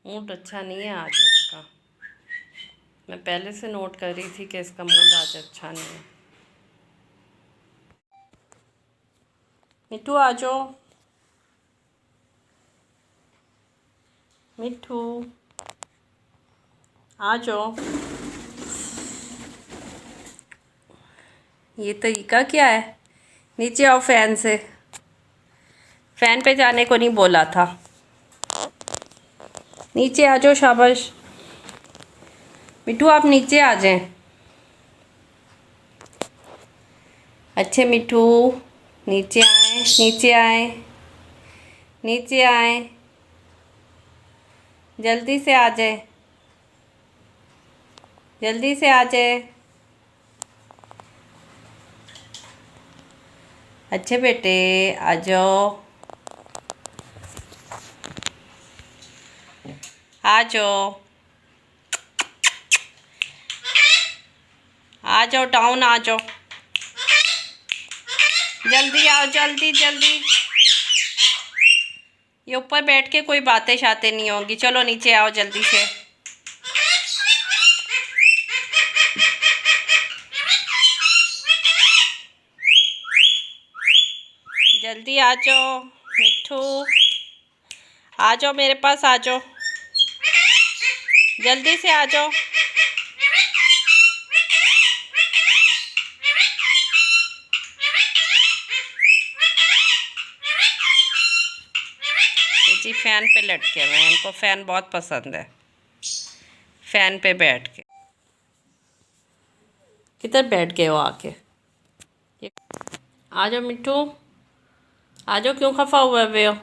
Mood अच्छा नहीं है आज इसका। मैं पहले से नोट कर रही थी कि इसका मूड आज अच्छा नहीं है। मिट्टू आ जाओ, मिट्टू आ जाओ। ये तरीका क्या है? नीचे आओ फैन से। फैन पे जाने को नहीं बोला था। नीचे आ जाओ, शाबाश। मिट्टू आप नीचे आ जाएं। अच्छे मिट्टू, नीचे आए, नीचे आए, नीचे आए, जल्दी से आ जाए, जल्दी से आ जाए। अच्छे बेटे आ जाओ, आ जाओ, आ जाओ, टाउन आ जाओ, जल्दी आओ, जल्दी जल्दी। ये ऊपर बैठ के कोई बातें शातें नहीं होंगी। चलो नीचे आओ जल्दी से। जल्दी आ जाओ मिट्टू, आ जाओ मेरे पास, आ जाओ, जल्दी से आ जाओ। जी फैन पे लटके हुए हैं, इनको फैन बहुत पसंद है। फैन पे बैठ के किधर बैठ गए हो आके? आ जाओ मिट्टू, आ जाओ। क्यों खफा हुए हो?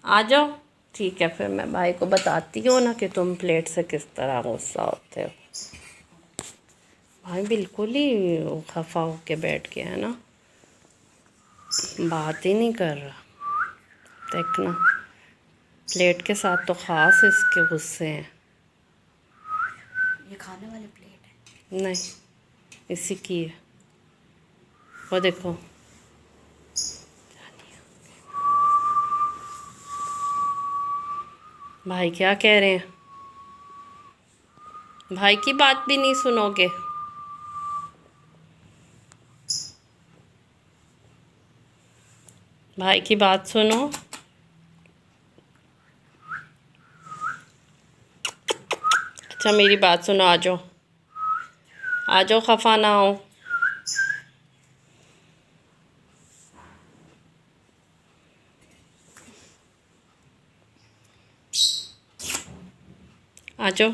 आ जाओ। ठीक है, फिर मैं भाई को बताती हूँ ना कि तुम प्लेट से किस तरह गुस्सा होते हो। भाई बिल्कुल ही खफा होके बैठ गया है ना, बात ही नहीं कर रहा। देखना, प्लेट के साथ तो ख़ास इसके गुस्से हैं। ये खाने वाली प्लेट है? नहीं, इसी की है। वो देखो, भाई क्या कह रहे हैं? भाई की बात भी नहीं सुनोगे? भाई की बात सुनो। अच्छा मेरी बात सुनो, आ जाओ, आ जाओ, खफा ना हो। आ जाओ।